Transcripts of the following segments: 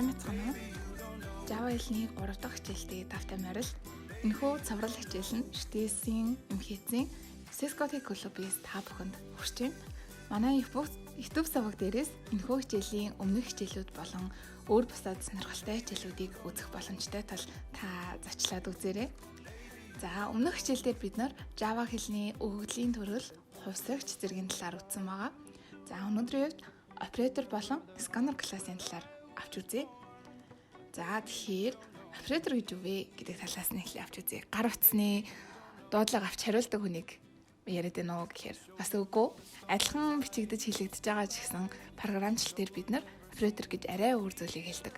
Сайн мэцхан уу? Java хэлний 3 дахь хичээлтэй давтай морил. Энэхүү цоврал хичээл нь Штесийн эмхээцийн Cisco Tech Club-ээс та бүхэнд хүрч байна. Манай YouTube саваг дээрээс энэхүү хичээлийн өмнөх хичээлүүд болон өөр бусад сонирхолтой хичээлүүдийг үзэх боломжтой тул та зочлоод үзээрэй. За, өмнөх хичээлдээ бид нар Java хэлний өгөгдлийн төрөл, хувьсагч зэргийн талаар үзсэн байгаа. За, өнөөдрийн үед оператор болон сканер классын талаар авч үзье. За, тэгэхээр оператор гэж юу вэ гэдэг талаас нь эхлэе авч үзье. Гар утасны дуудлага авч хариулдаг хүнийг яриад байна уу гэхээр бас үгүй. Адилхан бичигдэж хэлэгдэж байгаа ч гэсэн програмчлал дээр бид нар оператор гэж арай өөр зүйлийг хэлдэг.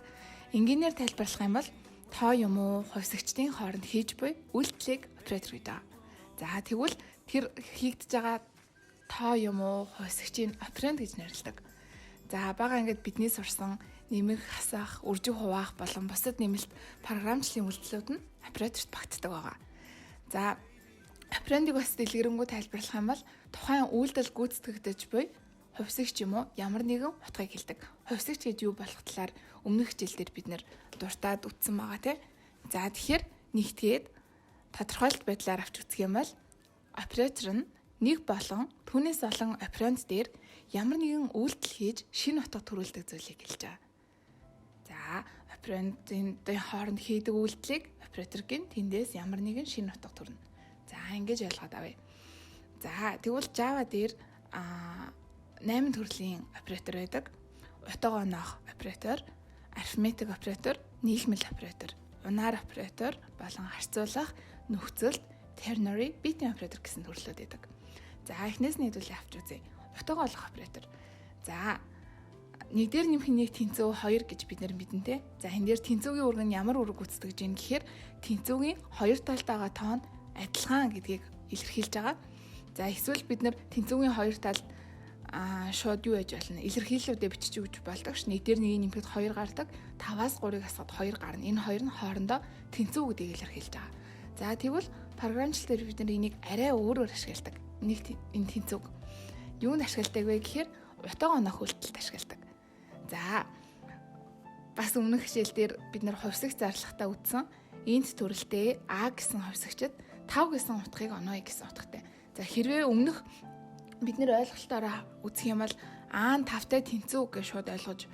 Энгийнээр тайлбарлах юм бол тоо юм уу, хувьсагчдын хооронд хийж буй үйлдэлийг оператор гэдэг. За, тэгвэл тэр хийгдэж байгаа тоо юм уу, хувьсагчийн операнд гэж нэрлэдэг. За, бага ангид бидний сурсан нэмэх, хасах, үржих хуваах болон бусад нэмэлт програмчлалын үйлдэлүүд нь операторт багтдаг байгаа. За, операндыг бас дэлгэрэнгүй тайлбарлах юм бол тухайн үйлдэл гүйцэтгэгдэж буй хувьсагч юм уу ямар нэгэн утгыг хэлдэг. Хувьсагч гэж юу болох талаар өмнөх хичээлдэр бид нэр дуртад үтсэн байгаа тийм. За, тэгэхээр нэгтгээд тодорхойлт байдлаар авч үзэх юм бол оператор нь нэг болон түүнээс олон операнд дээр ямар нэгэн үйлдэл хийж шинэ утга төрүүлдэг зүйлийг хэлж байгаа. За, операндын хооронд хийдэг үйлдэлийг оператор гин тэндээс ямар нэгэн шинэ утга төрнө. За, ингэж ойлгоод авъя. За, тэгвэл Java дээр 8 төрлийн оператор байдаг. Утга оноох оператор, арифметик оператор, нийлмэл оператор, унаар оператор болон харьцуулах, нөхцөлт, ternary, bitийн оператор гэсэн төрлүүд байдаг. За, эхнээс нь хэдүүлээ авч үзье. Утга олох оператор. За, нэг дээр нэмэх нэг тэнцүү 2 гэж бид нар мэднэ те. За, энэ дээр тэнцүүгийн үрг нь ямар үрг гүйцэтгэж байна гэхээр тэнцүүгийн хоёр талд байгаа тоо нь адилхан гэдгийг илэрхийлж байгаа. За, эсвэл бид нар тэнцүүгийн хоёр талд шууд юу яж болно? Илэрхийллүүдээ бичиж өгч болдог ш. Нэг дээр нэг нэмэхэд 2 гардаг. 5-аас 3-ыг асгаад 2 гарна. Энэ хоёр нь хоорондоо тэнцүү гэдгийг илэрхийлж байгаа. За, тэгвэл програмчлал дээр бид нар энийг арай өөрөөр ашигладаг. Нэг энэ тэнцүүг юунд ашигладаг вэ гэхээр утга оноох үйлдэлд ашигладаг. За, бас өмнөх хичээл дээр бид нар хувьсагч зарлахтаа үтсэн энд төрөлтэй А гэсэн хувьсагчид 5 гэсэн утгыг оноё гэсэн утгатай. За, хэрвээ өмнөх бид нэр ойлголтоор үзэх юм бол А-н 5-тай тэнцүү гэж шууд ойлгож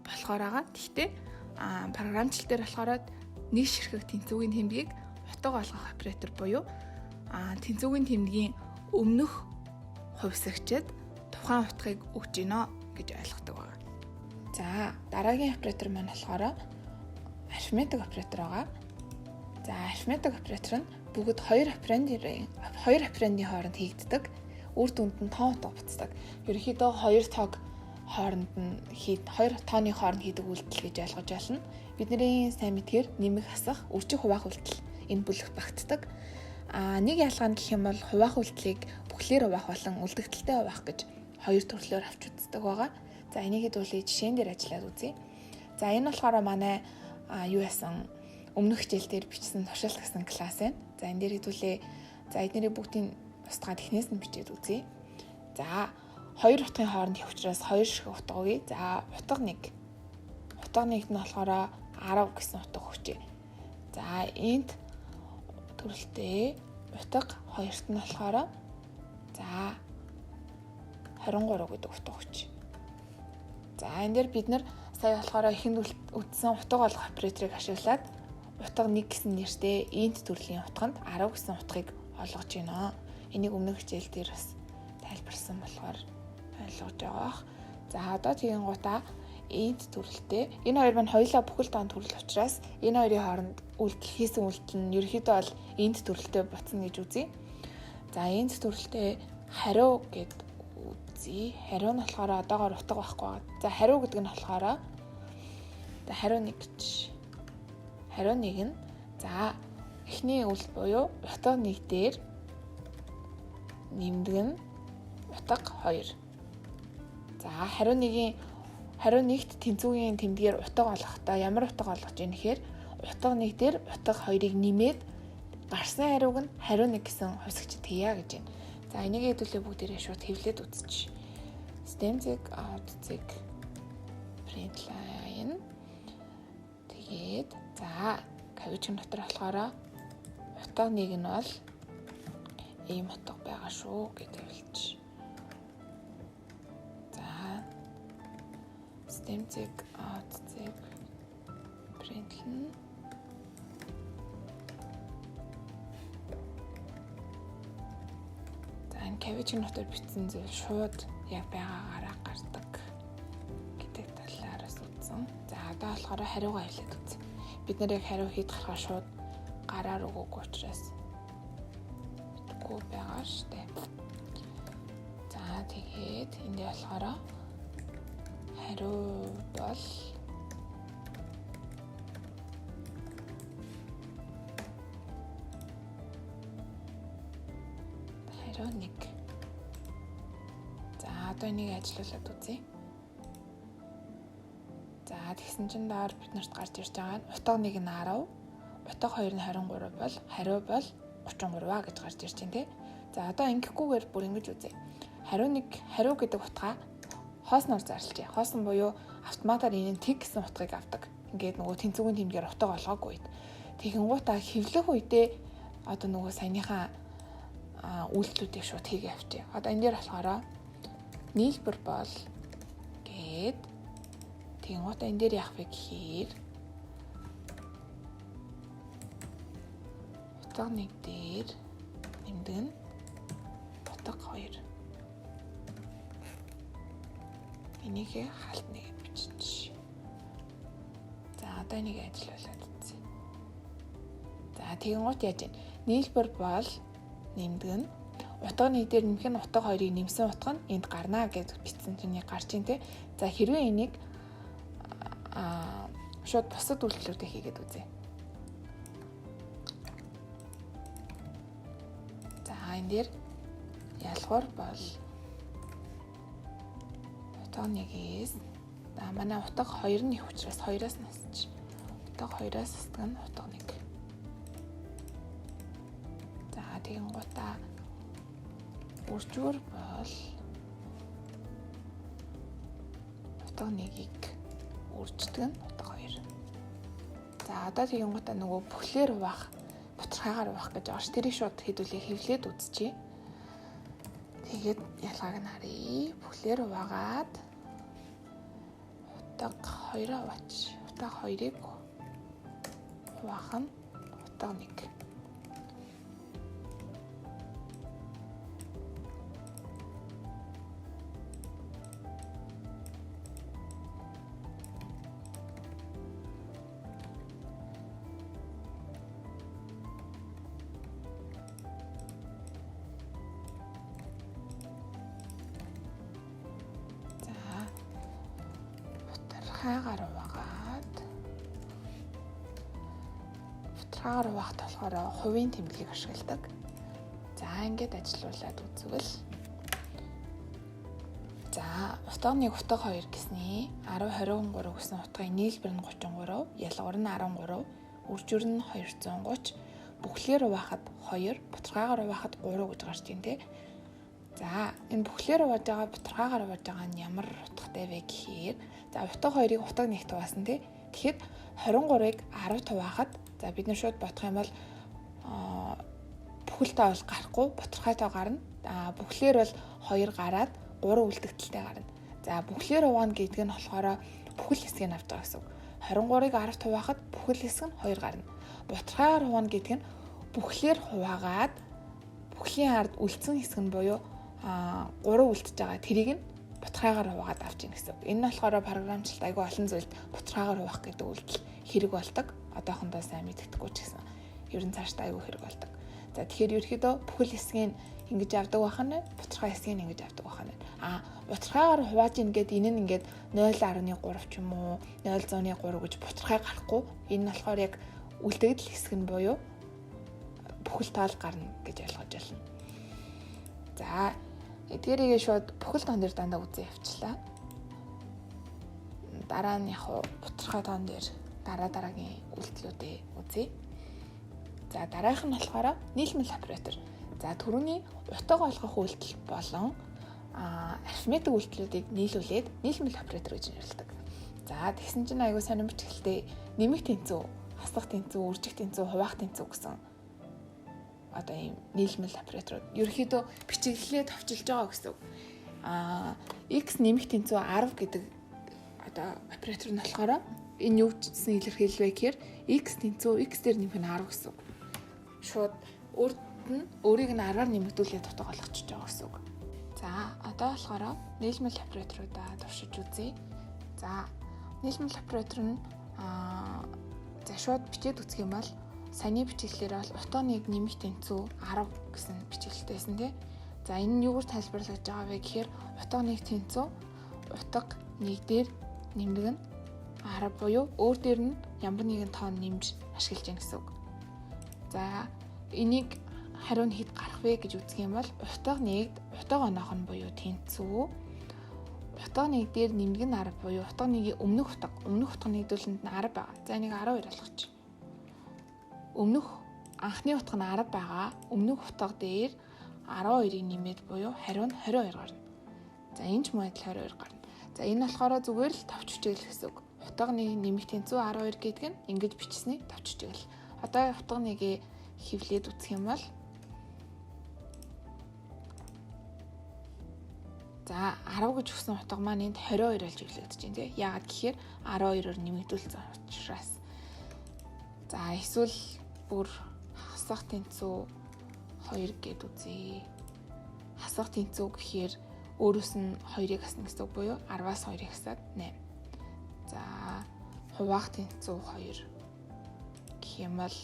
болохоор байгаа. Гэхдээ програмчлал дээр болохоор нэг ширхэг тэнцүүгийн тэмдгийг утга олгох оператор буюу тэнцүүгийн тэмдгийн өмнөх хувьсагчид тухайн утгыг өгж гинэ гэж ойлгодог байгаа. За, дараагийн оператор маань болохоор арифметик оператор байгаа. За, арифметик оператор нь бүгд хоёр операндын хооронд хийгддэг. Үр дүнд нь тоо утга буцдаг. Ерөнхийдөө хоёр тоог хооронд нь хоёр тооны хооронд хийдэг үйлдэл гэж ойлгож байна. Бидний сайн мэдгээр нэмэх, хасах, үржих, хуваах үйлдэл энэ бүлэгт багтдаг. Нэг ялгаа нь гэх юм бол хуваах үйлдэлийг бүхлээр хуваах болон үлдэгдэлтэй хуваах гэж хоёр төрлөөр авч үздэг байгаа. За, энийг хэдүүлээ жишээн дээр ажиллаад үзье. За, энэ болохоор манай юу яасан өмнөх хичээл дээр бичсэн туршилт гэсэн класс байна. За, энэ дээр хэдүүлээ эднэрийн бүгдийн устгаад эхнээс нь бичээд үзье. За, хоёр утгын хооронд хийх учраас хоёр шиг утга өгье. За, утга 1. Утга 1-т нь болохоор 10 гэсэн утга өгчээ. За, энд төрөлтэй утга 2-т нь болохоор за 23 гэдэг утга өгч. За, энэ дээр бид нар сая болохоор ихэнд үтсэн утга олох операторыг ашиглаад утга 1 гэсэн нэртэй энд төрлийн утганд 10 гэсэн утгыг олгож гинэ. Энийг өмнөх хичээл дээр бас тайлбарсан болохоор ойлгож байгаа. За, одоо тийм гутаа энд төрөлтэй энэ хоёр маань хоёулаа бүхэл даан төрөл учраас энэ хоёрын хооронд хийсэн үйлдэл нь ерөөхдөө бол энд төрөлтэй буцна гэж үзье. За, энд төрөлтэй хариу гэд үзье. Хариу нь болохоор одоогоор утга байхгүй байгаа. За, хариу гэдэг нь болохоор хариу 1 гэж. Хариу 1 нь за эхний үйлдэл буюу утга 1 дээр нэмдэг нь утга 2. За, хариу 1-т тэнцүүгийн тэмдгээр утга олохдоо ямар утга олгож ийн гэхээр утга 1 дээр утга 2-ыг нэмээд гарсан хариуг нь хариу 1 гэсэн хувьсагчд хийя гэж байна. За, энийг хэдүүлээ бүгдээрээ шууд хэвлээд үзчих. Stem zig out zig print line. Тэгээд за кавичгийн дотор болохоор утга нэг нь бол ийм утга байгаа шүү гэдэг хэлчих. За системцэг outцэг println. За энэ кавичгийн дотор бичсэн зүйл шууд яг байгаагаараа гардаг гэдэг талаараас үзсэн. За одоо болохоор хариугаа хэлээд үз. Бид нэр яг хариу хийх гарахаа шууд гараар өгөөгүй учраас байгаа штэ. За тэгээд энд болохоор хариу бол хариу нэг. За одоо энийг ажиллуулад үзье. За тэгсэн чинь доор бид нарт гарч ирж байгаа нь утга 1 нь 10, утга 2 нь 23 бол хариу бол 33 гэж гарч ирж байна тий. За одоо ингэхгүйгээр бүр ингэж үзье. Хариу гэдэг утгаа хоосноор зарлжээ. Хоосон буюу автоматар энэ тэг гэсэн утгыг авдаг. Ингээд нөгөө тэнцвэрийн тэмдгээр утга олгоогүй үед. Тэгэнгуутаа хэвлэх үедээ одоо нөгөө саяныхаа үйлдэлүүдийг шууд хийгээ авчээ. Одоо энэ дээр болохоор нийлбэр бол гээд тэгэнгуутаа энэ дээр яах вэ гэхээр утга 1 дээр нэмдэг нь утга 2. Энийг халт нэг бичиж. За одоо энийг ажиллуулад үзье. За тэгэнгუут яаж вэ? Нийлбэр бол нэмдэг нь утга 1 дээр нэмэх нь утга 2-ыг нэмсэн утга нь энд гарна гэж бичсэн чинь гарч ийн тэ. За хэрвээ энийг шууд бусад үйлдэлүүдээ хийгээд үзье. Энэ дээр ялгуур бол утга 1-ээс манай утга 2 нь их учраас 2-аас насч. Утга 2-аас насдаг нь утга 1. За тэгэнгуутаа үржүүр бол утга 1-ийг үрждэг нь утга 2. За одоо тэгэнгуутаа нөгөө бүхлээр бах бутархаагаар байх гэж байгаа ш. Тэрийг шууд хэдүүлээ хэвлээд үзчихье. Тэгээд ялгааг нь харъя. Бүхлээр угаагаад утга 2-аа бач. Утга 2-ыг хуваах нь утга 1. Хаагаар угаахад болохоор хувийн тэмдэглэгийг ашигладаг. За ингээд ажиллуулад үзвэл за утга 1 утга 2 гэсний 10 23 гэсэн утгын нийлбэр нь 33, ялгуур нь 13, үржүүр нь 230, бүхлээр угаахад 2, бутархаагаар угаахад 3 гэж гарч ийн тэ. За энэ бүхлээр угааж байгаа бутархаагаар угааж байгаа нь ямар утгатай вэ гэхээр за утга 2-ыг утга 1-т угаасан тий. Тэгэхэд 23-ыг 10-т угаахад за бид нар шууд бодох юм бол бүхэлдээ бол гарахгүй бутархайтай гарна. Бүхлээр бол 2 гараад 3 үлдэгдэлтэй гарна. За бүхлээр угаана гэдэг нь болохоор бүхэл хэсгийг авч байгаа гэсэн үг. 23-ыг 10-т угаахад бүхэл хэсэг нь 2 гарна. Бутархайгаар угаана гэдэг нь бүхлээр хуваагаад бүхлийн ард үлдсэн хэсэг нь буюу 3 үлдчихэж байгаа. Тэрийг нь бутархайгаар хуваагаад авч ийн гэсэн үг. Энэ нь болохоор програмчлалт айгүй олон зүйлд бутархайгаар хуваах гэдэг үйлдэл хэрэг болдог. Одоохондоо сайн мэддэхгүй ч гэсэн ер нь цаашдаа айгүй хэрэг болдог. За тэгэхээр ерөөхдөө бүхэл хэсгийг ингэж авдаг байхана бутархай хэсгийг ингэж авдаг байхана. Бутархайгаар хувааж ингээд энэ нь ингээд 0.3 ч юм уу 0.3 гэж бутархай гарахгүй. Энэ нь болохоор яг үлдэгдэл хэсэг нь буюу бүхэл тоол гарна гэж ойлгож байна. За эдгээрийг шууд бүхэл тоон дээр дандаа үзээ явчлаа. Дараа нь яг бутархай тоон дээр дараагийн үйлдэлүүдээ үзье. За дараах нь болохоор нийлмэл оператор. За түрүүний утга олгох үйлдэл болон арифметик үйлдэлүүдийг нийлүүлээд нийлмэл оператор гэж нэрлэдэг. За тэгсэн чинь айгуу сонирн бичгэлтэй нэмэх тэнцүү, хасах тэнцүү, үржих тэнцүү, хуваах тэнцүү гэсэн одоо ийм нийлмэл операторууд ерөнхийдөө бичиглэлээ товчилж байгаа гэсэн үг. X нэмэх тэнцүү 10 гэдэг одоо оператор нь болохоор энэ юу гэсэн илэрхийлвэ гэхээр x тэнцүү x дээр нэмэх нь 10 гэсэн үг. Шууд өөрийг нь 10-аар нэмэгдүүлээд дутаг болгочихж байгаа гэсэн үг. За одоо болохоор нийлмэл операторуудаа туршиж үзье. За нийлмэл оператор нь за шууд бичээд үзэх юм бол саяны бичиглэлээр бол утганыг нэмэх тэнцүү 10 гэсэн бичиглэлтэйсэн тий. За энэ нь юугаар тайлбарлаж байгаа вэ гэхээр утганыг тэнцүү утга 1 дээр нэмдэг нь 10 буюу өөр дээр нь ямар нэгэн тоон нэмж ашиглаж яах гэсэн үг. За энийг хариу нь хэд гарах вэ гэж үзэх юм бол утга 1-д утга оноох нь буюу тэнцүү утга 1 дээр нэмдэг нь 10 буюу утга 1-ийн өмнөх утга нэгдүүлэнд нь 10 байгаа. За энийг 12 болгочих. Өмнөх анхны утга нь 10 байгаа. Өмнөх утга дээр 12-ыг нэмээд буюу хариу нь 22 гарна. За энэ ч мөн адил 22 гарна. За энэ болохоор зүгээр л товч бичэглэх гэсэн үг. Утга 1 нэмэх тэнцүү 12 гэдэг нь ингэж бичсэнийг товч бичэглэл. Одоо утга 1-ийг хевлээд үзэх юм бол за 10 гэж өгсөн утга маань энд 22 болж хэвлэгдэж байна тийм. Яагаад гэхээр 12-оор нэмэгдүүлсэн учраас. За эсвэл бүр хасах тэнцүү 2 гэд үзье. Хасах тэнцүү гэхээр өөрөөс нь 2-ыг хасна гэсэн үг буюу 10-аас 2-ыг хасаад 8. За хуваах тэнцүү 2 гэх юм бол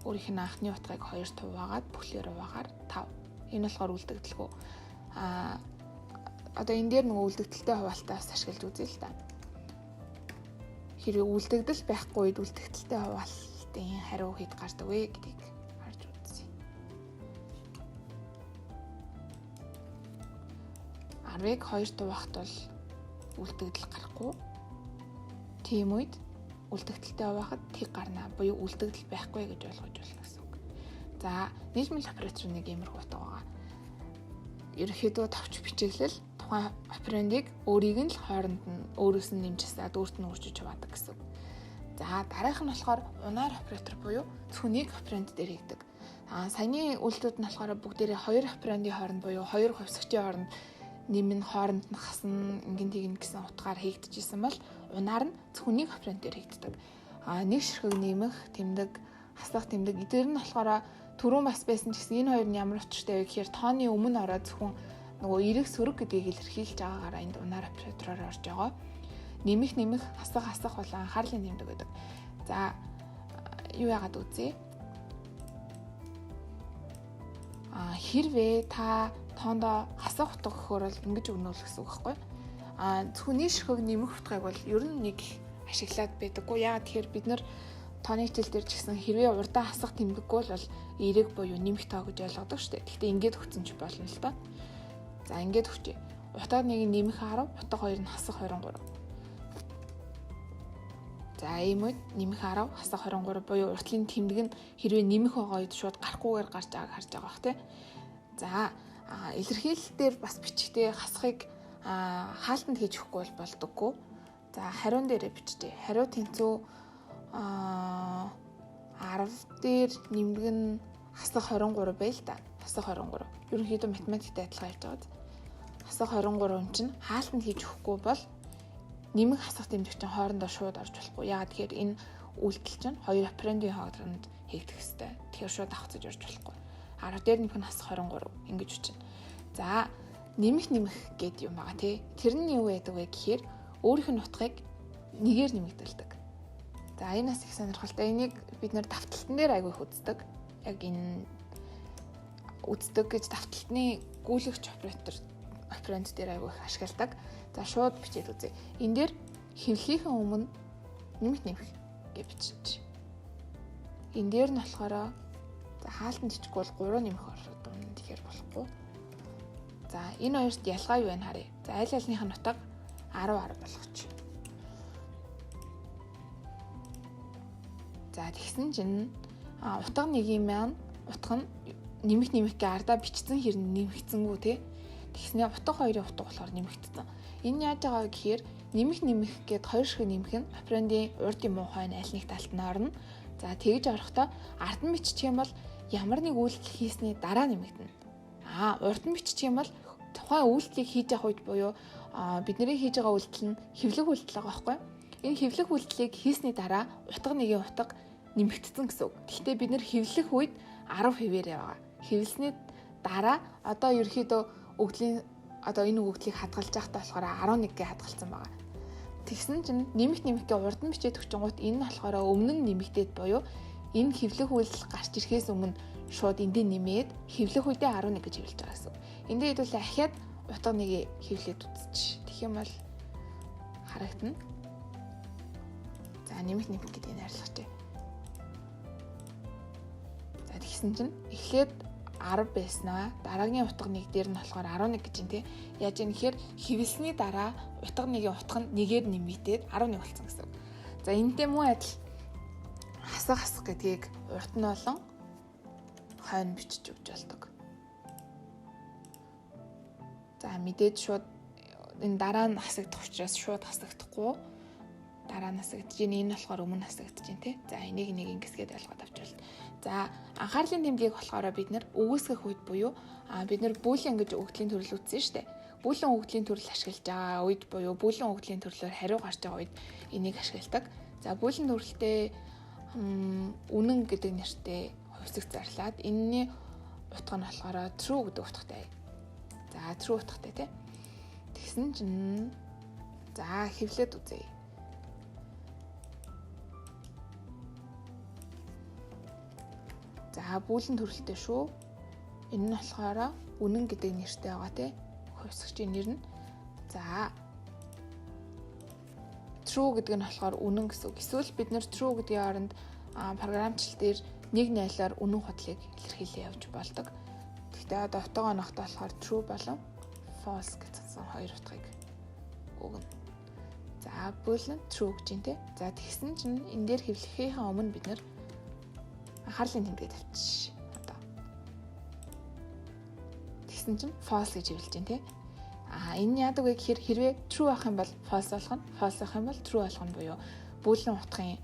өөрийнх нь анхны утгыг 2-т хуваагаад бүхлээр хуваагаар 5. Энэ болохоор үлдэгдэлгүй. Одоо энэ дээр нөгөө үлдэгдэлтэй хуваалтаас ашиглаж үзье л да. Хэрвээ үлдэгдэл байхгүй үед үлдэгдэлтэй хуваалтын хариу хэд гардаг вэ гэдгийг харж үзье. 10-ыг 2-т хуваахт бол үлдэгдэл гарахгүй. Тийм үед үлдэгдэлтэй хуваахад тэг гарна буюу үлдэгдэл байхгүй гэж ойлгож байна гэсэн үг. За нийлмэл оператор нэг иймэрхүү утга байгаа. Ерөнхийдөө товч бичиглэл тухайн операндыг өөрийг нь л хооронд нь өөрөөс нь нэмжсаад өөрт нь үржиж хуваадаг гэсэн үг. За дараах нь болохоор унаар оператор буюу зөвхөн нэг операнд дээр хийгдэг. Саяны үйлдэлүүд нь болохоор бүгдээрээ хоёр операндын хооронд буюу хоёр хувьсгчийн хооронд нэм нь хооронд нь хасна ингэн тэгнэ гэсэн утгаар хийгдчихсэн бол унаар нь зөвхөн нэг операнд дээр хийгддэг. Нэг ширхэг нэмэх, тэмдэг, хасах тэмдэг эдгээр нь болохоор түрүүн бас байсан ч гэсэн энэ хоёр нь ямар учиртай вэ гэхээр тооны өмнө ороод зөвхөн нөгөө эрэг сөрөг гэдгийг илэрхийлж байгаагаараа энд унаар оператороор орж байгаа. Нэмэх, хасах бол анхаарлын тэмдэг гэдэг. За юу яагаад үзье? Хэрвээ та тоондоо хасах утга өгөхөөр бол ингэж өгнө л гэсэн үг байхгүй. Зөвхөн нэг ширхэг нэмэх утгыг бол ер нь нэг ашиглаад байдаггүй. Яагаад тэгэхээр бид нар тооны хичээл дээр ч гэсэн хэрвээ урдаа хасах тэмдэггүй бол эрэг буюу нэмэх тоо гэж ойлгодог шүү дээ. Гэхдээ ингэж өгсөн ч болно л доо. За ингэж өгчээ. Утга 1-ийг нэмэх 10, утга 2 нь хасах 23. За ийм үед нэмэх 10, хасах 23 буюу уртлын тэмдэг нь хэрвээ нэмэх байгаа үед шууд гарахгүйгээр гарч байгааг харж байгаа бах тий. За илэрхийлэлтээр бас бичгтээ хасахыг хаалтанд хийж өгөхгүй болдоггүй. За хариун дээрээ бичжээ. Хариу тэнцүү 10 дээр нэмдэг нь хасах 23 байл та. Хасах 23. Ерөнхийдөө математиктэй адилхан явж байгаа. Хасах 23 чинь хаалтанд хийж өгөхгүй бол нэмэх хасах тэмдэг чинь хоорондоо шууд орж болохгүй. Яагаад тэгэхээр энэ үйлдэл чинь хоёр операндын хооронд хийгдэх ёстой. Тэгэхээр шууд давхцаж орж болохгүй. 10 дээр нэмэх нь хасах 23 ингэж үчинэ. За нэмэх гэд юм байгаа тий. Тэр нь юу байдаг вэ гэхээр өөрийнх нь утгыг нэгээр нэмэгдүүлдэг. За энэ бас их сонирхолтой. Энийг бид нэр давталтан дээр айгүй их үздэг. Яг энэ үздэг гэж давталтны гүйлгэж операнд дээр айгүй их ашигладаг. За шууд бичээд үзье. Энэ дээр хэвлэхийн өмнө нэмэх гэж бичиж. Энэ дээр нь болохоор за хаалтанд ичихгүй бол 3 нэмэх ордог юм. Тэгэхээр болохгүй. За энэ хоёрт ялгаа юу вэ харъя. За аль альных нь утга 10 болгочих. За тэгсэн чинь утга 1-ийн маань утга нь нэмэх гээ ардаа бичсэн хэрнээ нэмэгцэнгүү тий. Тэгснээ утга хоёрын утга болохоор нэмэгдсэн. Энэ яаж байгаа вэ гэхээр нэмэх гээд хоёр шиг нэмэх нь операндын урдын муухай аль нэг талд нь орно. За тэгж орохдоо ард нь биччих юм бол ямар нэг үйлдэл хийсний дараа нэмэгдэнэ. Урд нь биччих юм бол тухайн үйлдэлийг хийж явах үед буюу бидний хийж байгаа үйлдэл нь хэвлэх үйлдэл байгаа байхгүй. Энэ хэвлэх үйлдэлийг хийсний дараа утга нэгийн утга нэмэгдсэн гэсэн үг. Гэхдээ бид нэр хэвлэх үед 10 хэвээр яваа. Хэвлсний дараа одоо ерөөхдөө энэ өгөгдлийг хадгалж байхдаа болохоор 11 гээ хадгалсан байгаа. Тэгсэн чинь нэмэх гээ урд нь бичээд өгчингууд энэ нь болохоор өмнө нь нэмэгдээд буюу энэ хэвлэх үйлдэл гарч ирэхээс өмнө шууд эндээ нэмээд хэвлэх үедээ 11 гэж хэвлэж байгаа гэсэн. Эндээ хэдүүлээ ахиад утга нэгийг хэвлээд үзчих. Тэгэх юм бол харагдана. За нэмэх гэдэг нь арилгач. За тэгсэн чинь эхлээд 10 байснаа дараагийн утга нэг дээр нь болохоор 11 гэж юм тий. Яаж юм гэхээр хэвлсний дараа утга нэгийн утга нь нэгээр нэмэгдээд 11 болсон гэсэн. За энэтэй муу адил хасах гэдгийг урд нь болон хойно бичиж өгч болдог. За мэдээж шууд энэ дараа нь хасагдах учраас шууд хасагдахгүй. Дараа нь хасагдаж энэ болохоор өмнө хасагдаж байна тий. За энийг нэг ингэсгээд ойлгоод авчвал. За анхаарлын тэмдгийг болохоор бид нэр өгөөсгөх үед буюу бид нэр бүүлэн гэж өгөгдлийн төрөл үзсэн шүү дээ. Бүүлэн өгөгдлийн төрөл ашиглаж байгаа үед буюу бүүлэн өгөгдлийн төрлөөр хариу гарч байгаа үед энийг ашигладаг. За бүүлэн төрөлтэй үнэн гэдэг нэртэй хувьсаг зарлаад энэний утга нь болохоор true гэдэг утгатай. За true утгатай тий. Тэгсэн чинь за хэвлээд үзье. За бүүлэн төрөлтэй шүү. Энэ нь болохоор үнэн гэдэг нэртэй байгаа тий. Хувьсгчийн нэр нь. За true гэдэг нь болохоор үнэн гэсэн үг. Эсвэл бид нэр true гэдгийн оронд програмчлал дээр 1-0-аар үнэн худлыг илэрхийлээ явж болдог. Гэхдээ одоо утга оногтой болохоор true болон false гэсэн хоёр утгыг өгнө. За бүүлэн true гэж юм тий. За тэгсэн чинь энэ дээр хэвлэхийн өмнө бид нэр анхаарлын тэмдгээ тавьчих. Одоо. Тэгсэн чинь false гэж хэвлэж байна тий. Энэ яадаг вэ гэхээр хэрвээ true авах юм бол false болгоно, false авах юм бол true болгоно буюу бүүлэн утгын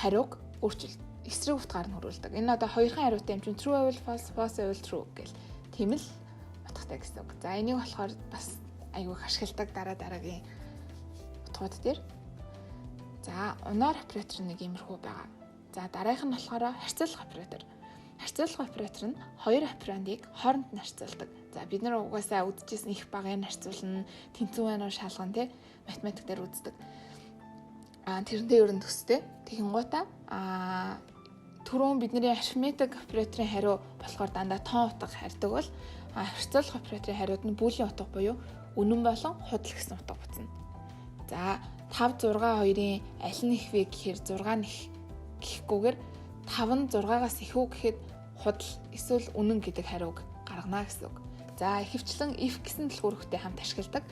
хариуг өөрчилж эсрэг утгаар нь хөрвүүлдэг. Энэ одоо хоёрхан хариутай юм чинь true байвал false, false байвал true гэл. Тийм л утгатай гэсэн үг. За энийг болохоор бас айгүй ашигладаг дараагийн утгууд дээр. За унаар оператор нэг иймэрхүү байгаа. За дараагийнх нь болохоор харьцуулах оператор. Харьцуулах оператор нь хоёр операндыг хооронд нь харьцуулдаг. За бид нар угаасаа үдчихсэн их багыг харьцуулна, тэнцүү байна уу шалгана тий математик дээр үздэг. Тэрнээ ерөн төстэй. Тэгэнгуутаа түрүүн бидний арифметик операторын хариу болохоор дандаа тоон утга харьдаг бол харьцуулах операторын хариуд нь бүүлийн утга буюу үнэн болон худал гэсэн утга батна. За 5 6 2-ын аль нь их вэ гэхээр 6 нь их гэхгүйгээр 5 нь 6-аас их үү гэхэд худал эсвэл үнэн гэдэг хариуг гаргана гэсэн үг. За ихэвчлэн if гэсэн дэлгүүрхтэй хамт ашигладаг.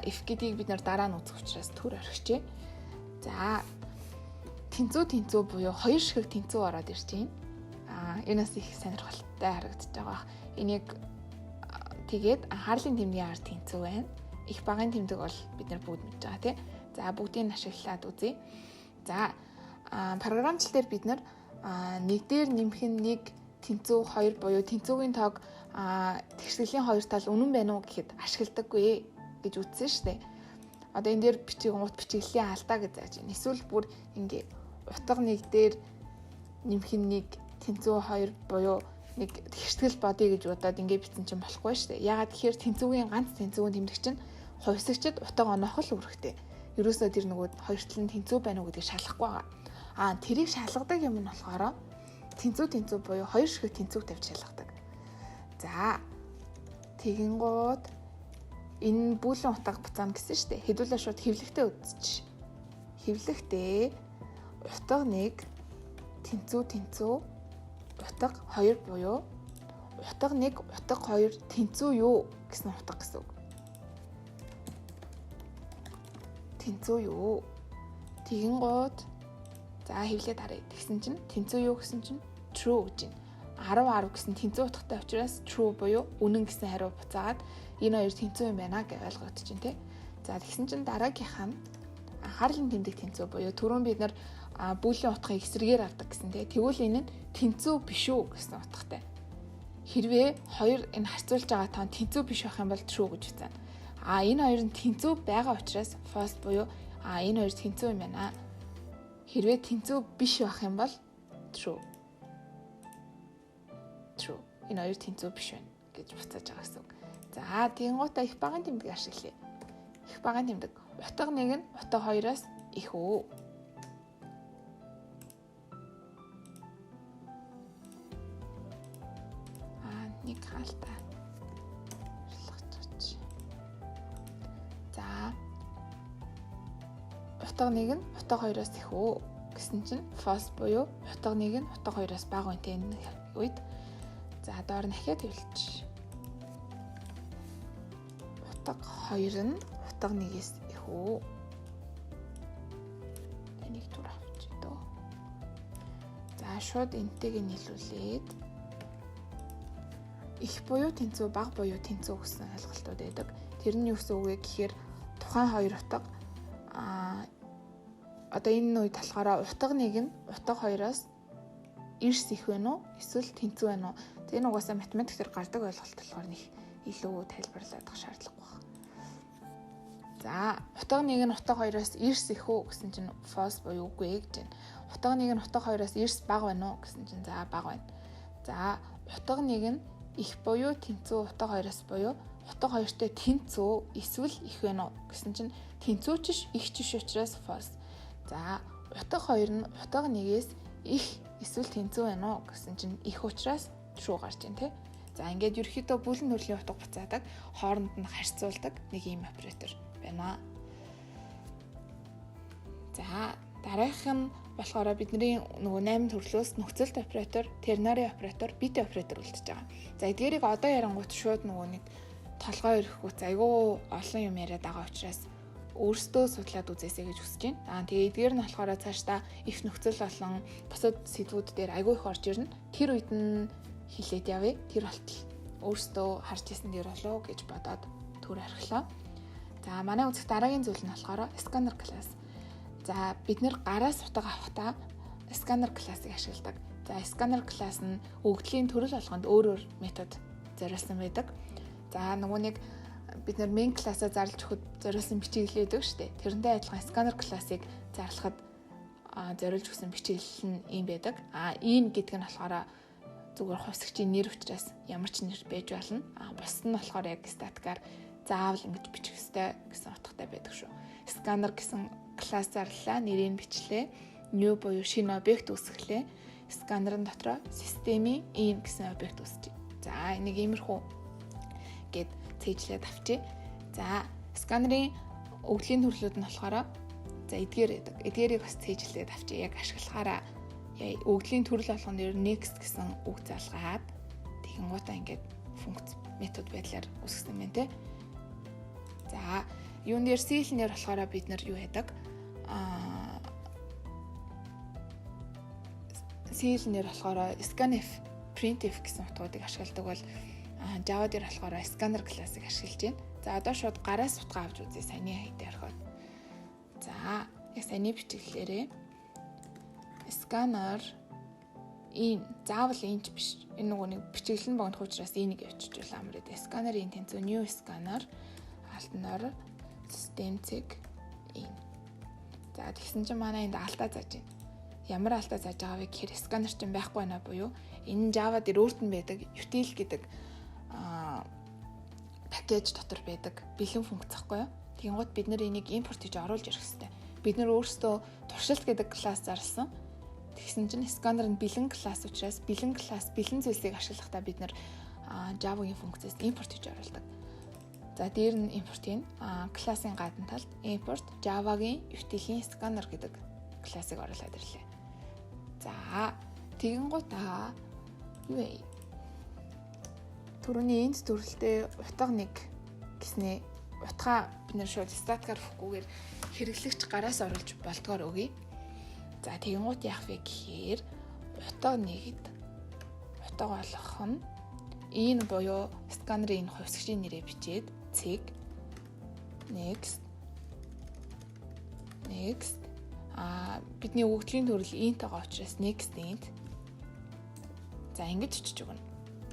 If гэдгийг бид нар дараа нь үзэх учраас төр орхичээ. За тэнцүү буюу хоёр шиг тэнцүү ороод ирж байна. Энэс их сонирхолтой харагдаж байгаа. Энийг тэгээд анхаарлын тэмдгийн ард тэнцүү байна. Их багын тэмдэг бол бид нар бүгд мэдж байгаа тий. За бүгдийг нь ашиглаад үзье. За програмчлал дээр бид нар нэг дээр нэмэх нь нэг тэнцүү 2 буюу тэнцүүгийн тоог тэгшгэлийн хоёр тал үнэн байна уу гэхэд ашигладаггүй гэж үзсэн шүү дээ. Одоо энэ дээр бичиглэлийн алдаа гэж зааж байна. Эсвэл бүр ингээ утга нэг дээр нэмэх нь нэг тэнцүү 2 буюу нэг тэгшгэл бодъё гэж бодоод ингээ бичсэн чинь болохгүй шүү дээ. Ягаад гэхээр тэнцүүгийн ганц тэнцүүгийн тэмдэг чинь хувьсагчд утга оноох л үүрэгтэй. Ерөөсөө тэр нөгөө хоёр тал нь тэнцүү байна уу гэдгийг шалгахгүй байгаа. Тэрийг шалгадаг юм нь болохоор тэнцүү буюу хоёр шиг тэнцүүг тавьж шалгадаг. За тэгэнгүүт энэ бүүлэн утга буцаана гэсэн шүү дээ. Хэдүүлээ шууд хэвлэхтэй үзчих. Хэвлэхтэй утга 1 тэнцүү утга 2 буюу утга 1 утга 2 тэнцүү юу гэсэн утга гэсэн үг. Тэнцүү юу? Тэгэнгүүт за хэвлээд харъя. Тэгсэн чинь тэнцүү юу гэсэн чинь true гэж байна. 10 гэсэн тэнцүү утгатай учраас true буюу үнэн гэсэн хариу буцаагаад энэ хоёр тэнцүү юм байна гэж ойлгогдож байна тий. За тэгсэн чинь дараагийнх нь анхаарлын тэмдэг тэнцүү буюу түрүүн бид нар бүүлийн утгыг эсрэгээр авдаг гэсэн тий. Тэгвэл энэ нь тэнцүү биш үү гэсэн утгатай. Хэрвээ хоёр энэ харьцуулж байгаа тоон тэнцүү биш байх юм бол true гэж үзэн. Энэ хоёр нь тэнцүү байгаа учраас false буюу энэ хоёр тэнцүү юм байна. Хэрвээ тэнцүү биш байх юм бол true. True. Энэ хоёр тэнцүү биш байна гэж буцааж байгаа гэсэн үг. За тэгэнгუутаа их багын тэмдэг ашиглая. Их багын тэмдэг. Утга 1 нь утга 2-оос их үү? Нэг хаалтаа. За утга 1 нь утга 2-оос их үү гэсэн чинь false буюу утга 1 нь утга 2-оос бага үнэтэй үед. За доор нь ахиад хэвлэж. Утга 2 нь утга 1-ээс их үү? Энийг түр авч дөө. За шууд энтэйг нийлүүлээд их буюу тэнцүү, бага буюу тэнцүү гэсэн ойлголтууд байдаг. Тэр нь юу гэсэн үг вэ гэхээр тухайн хоёр утга одоо энэ үед болохоор утга 1 нь утга 2-оос эрс их байна уу? Эсвэл тэнцүү байна уу? Тэр нь угаасаа математик дээр гардаг ойлголт болохоор нэг илүү тайлбарлаад авах шаардлагагүй байна. За утга 1 нь утга 2-оос эрс их үү гэсэн чинь false буюу үгүй гэж байна. Утга 1 нь утга 2-оос эрс бага байна уу гэсэн чинь за бага байна. За утга 1 нь их буюу тэнцүү, утга 2-оос буюу утга 2-тэй тэнцүү эсвэл их байна уу гэсэн чинь тэнцүү ч их ч учраас false. За утга 2 нь утга 1-ээс их эсвэл тэнцүү байна уу гэсэн чинь их учраас true гарч байна тий. За ингээд ерөөхдөө бүлэн төрлийн утга буцаадаг хооронд нь харьцуулдаг нэг ийм оператор байна. За дараагийнх нь болохоор бидний нөгөө 8 төрлөөс нөхцөлт оператор, тернари оператор, бит оператор үлдэж байгаа. За эдгээрийг одоо ярангуут шууд нөгөө нэг толгой өрөхгүй айгүй олон юм яриад байгаа учраас өөрсдөө судлаад үзээсэй гэж хүсэж байна. Тэгээ эдгээр нь болохоор цаашдаа if нөхцөл болон бусад сэдвүүд дээр айгүй их орж ирнэ. Тэр үед нь хэлээд явъя. Тэр болтол өөрсдөө харж ирсэн дээр болов гэж бодоод төр архилаа. За манай үзэх дараагийн зүйл нь болохоор scanner class. За бид нэр гараас утга авахдаа scanner class-ыг ашигладаг. За scanner class нь өгөгдлийн төрөл болгонд өөр өөр метод зориулсан байдаг. За нөгөө нэг бид нар main class-аа зарлж өгөхөд зориулсан бичиглэл байдаг шүү дээ. Тэрнтэй адилхан scanner class-ыг зарлахад зориулж өгсөн бичиглэл нь ийм байдаг. Энэ гэдэг нь болохоор зүгээр хувьсгчийн нэр учраас ямар ч нэр байж болно. Бусд нь болохоор яг статикаар заавал ингэж бичих ёстой гэсэн утгатай байдаг шүү. Scanner гэсэн класс зарлалаа, нэрийг бичлээ, new буюу шинэ объект үүсгэлээ. Scanner-ын дотроо системийн in гэсэн объект үүсэж. За энийг иймэрхүү гэд цээжлээд авчи. За сканерын өгөгдлийн төрлүүд нь болохоор за эдгээр байдаг. Эдгээрийг бас цээжлээд авчи. Яг ашиглахаараа өгөгдлийн төрөл болгонд next гэсэн үг залгаад тэгэнгუутаа ингээд функц метод байдлаар үүсгэсэн байна те. За юун дээр C-ээр болохоор бид нар юу яадаг? C-ээр болохоор scanf, printf гэсэн утгуудыг ашигладаг бол Java дээр болохоор scanner class-ыг ашиглаж байна. За одоо шууд гараас утга авч үзье саяны хайтай орхиод. За яг саяны бичиглэлээрээ scanner in заавал инч биш. Энэ нөгөө нэг бичиглэл нь богдох учраас энийг явуулчихвал амар ээ. Scanner-ийн тэнцүү new scanner алтнаар system-цэг in. За тэгсэн чинь манай энд алдаа зааж байна. Ямар алдаа зааж байгаа вэ гэхээр scanner чинь байхгүй байна буюу энэ Java дээр өөрт нь байдаг util гэдэг пакэж дотор байдаг бэлэн функц байхгүй юу? Тэгэнгუთ бид нэр энийг импорт хийж оруулж ирэх хэрэгтэй. Бид нэр өөрсдөө туршилт гэдэг класс зарласан. Тэгсэн чинь scanner нь бэлэн класс учраас бэлэн класс, бэлэн зүйлсийг ашиглахдаа бид нэр Java-гийн функцээс импорт хийж оруулдаг. За дээр нь импорт хийн. Классын гадна талд import Java-гийн util-ийн scanner гэдэг классыг оруулаад ирлээ. За тэгэнгуутаа юу вэ? Түрүүний энд төрөлтэй утга 1 гэснээ утгаа бид нэр шууд статикаар өгөхгүйгээр хэрэглэгч гараас оруулж болдгоор өгье. За тэгэнгუут яах вэ гэхээр утга 1-д утга утга болгох нь энэ буюу сканерын энэ хувьсгчийн нэрээ бичээд цэг next бидний өгөгдлийн төрөл int байгаа учраас next int. За ингэж өчөж өгнө.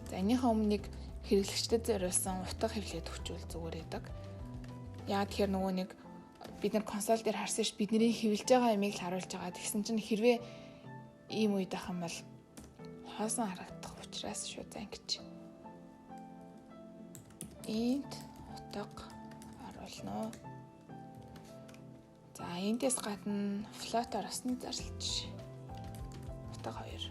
За энийхээ өмнө нэг хэрэглэгчдэд зориулсан утга хэвлээд өгчүүл зүгээр байдаг. Яа тэгэхээр нөгөө нэг бид нар консоль дээр харсан ш бидний хэвлэж байгаа имийг л харуулж байгаа. Тэгсэн чинь хэрвээ ийм үед ах юм бол хоосон харагдах учраас шүү за ингэж. Int утга оруулно. За энэс гадна float-оор бас нэг зарлж утга 2.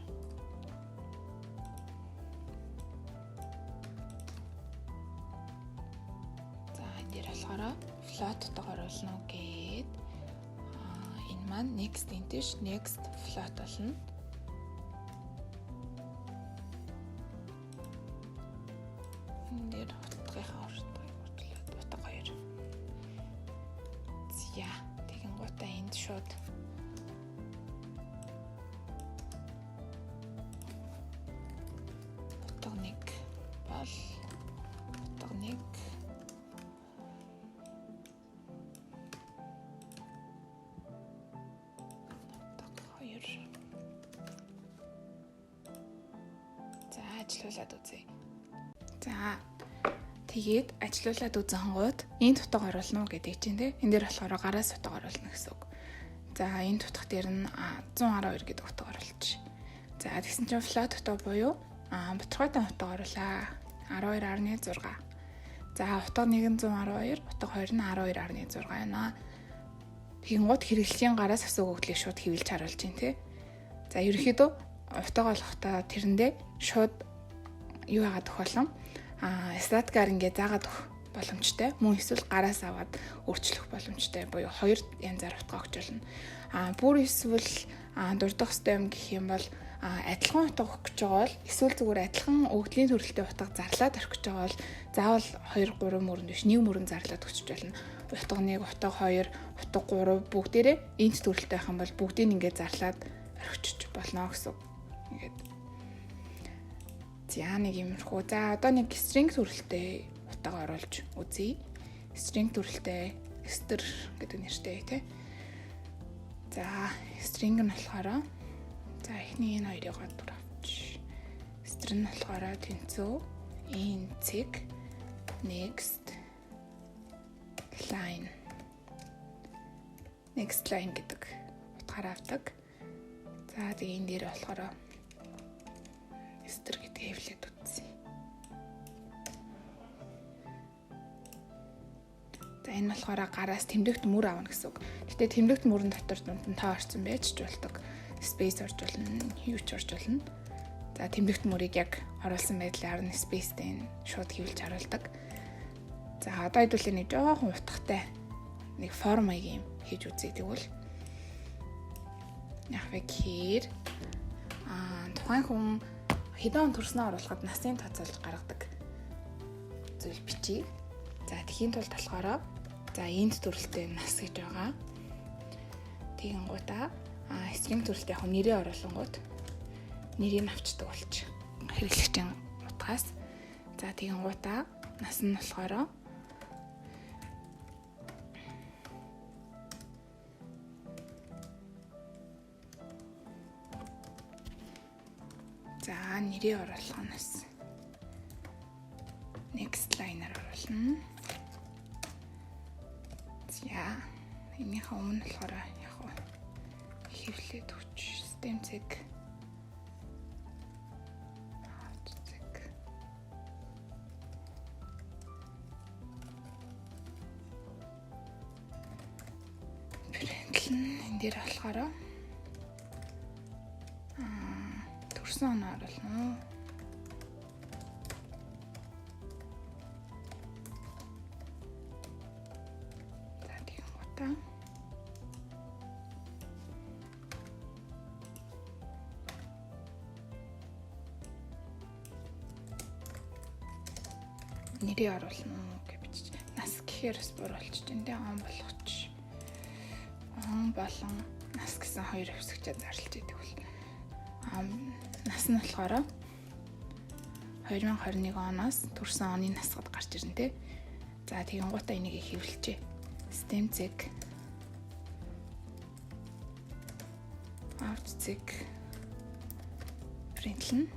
За энэ дээр болохоор float утга оруулна гээд энэ маань next интэш next float болно. Энэ дээр утгынхаа утга 2. За гутаа энд шууд утга 1 бол утга 1 утга 2. За ажиллуулад үзье. За тэгээд ажиллуулад үзэн хонгууд энэ утга оруулна уу гэдэг чинь тийм. Энэ дээр болохоор гараас утга оруулна гэсэн үг. За энэ утга дээр нь 112 гэдэг утга оруулж. За тэгсэн чинь float утга буюу ботгойтой утга оруулаа 12.6. За утга 1 112, утга 2 нь 12.6 байна. Тэгэнгუთ хэрэглэлийн гараас асуу өгөгдлийг шууд хэвлж харуулж байна тийм. За ерөнхийдөө утга болохтой тэрэндээ шууд юу яагаад өгөх болон статикаар ингээд заагаад өгөх боломжтой. Мөн эсвэл гараас аваад өөрчлөх боломжтой. Буюу хоёр янзаар утга өгч болно. Бүр эсвэл дурдах ёстой юм гэх юм бол адилхан утга өгөх гэж байгаа бол эсвэл зүгээр адилхан өгөгдлийн төрөлтэй утга зарлаад орхиж байгаа бол заавал 2 3 мөрөнд биш 1 мөрөнд зарлаад өгч болно. Утга 1, утга 2, утга 3 бүгдээрээ энт төрөлтэй байх юм бол бүгдийг ингээд зарлаад орхиж болно гэсэн үг. Ингээд за нэг юмрхүү. За одоо нэг string төрөлтэй утга оруулж үзье. String төрөлтэй str гэдэг нэртэй тий. За string нь болохоор за эхний энэ хоёрыг гадуур авч. Str нь болохоор тэнцүү in цэг next line гэдэг утгаар авдаг. За тэгээ энэ дээр болохоор str гэдгийг хэвлээд үзье. За энэ болохоор гараас тэмдэгт мөр авна гэсэн үг. Гэтэ тэмдэгт мөрөн дотор дунд нь тоо орсон байж ч болдог. Space орж болно, huge орж болно. За тэмдэгт мөрийг яг оруулсан байдлаар нь space-тэй шууд хэвлж харуулдаг. За одоо хэдүүлээ нэг жоохон утгатай нэг форм маягийн хийж үзье тэгвэл. Яг вэ гэхээр тухайн хүн хэдэн он төрснөө оруулахад насын тооцоолж гаргадаг зүйл бичиж. За тэхийн тулд болохоор за энд төрөлтэй нас гэж байгаа. Тэгэнгუутаа string төрөлтэй яг нэрээ оруулангууд нэрийг авчдаг болчих. Хэрэглэгчийн утгаас. За тэгэнгуутаа нас нь болохоор за нэрээ оруулах нас next line-аар оруулна. За энийхээ өмнө болохоор яг хэвлээд өгч system цэг энэ дээр болохоор төрсөн оноо оруулна. За тийм утаа. Нэрийг оруулна гэж бичиж. Нас гэхээр бас буруу болчих. Эндээ он болгоч. Он болон нас гэсэн хоёр хэсэгчээр зарлж идэг бол. Нас нь болохоор 2021 оноос төрсэн оны насгад гарч ирнэ те. За тэгин гутаа энийг хэвлэлчээ. Stemzig Aufzig принтлэн.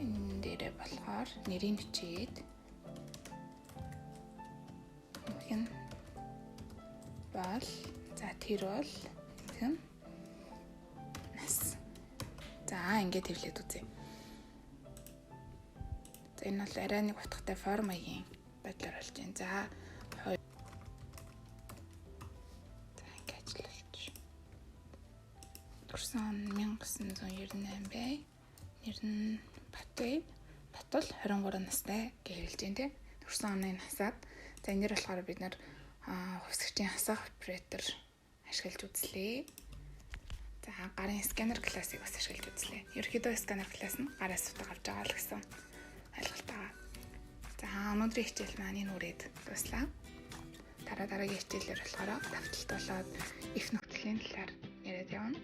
Энэ дээрээ болохоор нэрийг бичээд юм бол за тэр бол юм нас. За ингээд хэвлээд үзье. За энэ бол арай нэг утгатай формагийн байдлаар болж байна. За ингээд ажиллаж. Төрсөн он 1998 бай. Нэр нь Батбай. Батбол 23 настай гэж хэлж байна тийм. Төрсөн оны насаад. За энэ болохоор бид нар хувьсгчийн хасах оператор ашиглаж үзлээ. За гарын сканер классыг бас ашиглаж үзлээ. Ерөнхийдөө сканер класс нь гараас утга авч байгаа л гэсэн ойлголттой. За өнөөдрийн хичээл маань энэ үрээд дуслаа. Дараагийн хичээлээр болохоор давталт болоод их нөхцөлийн талаар яриад явна.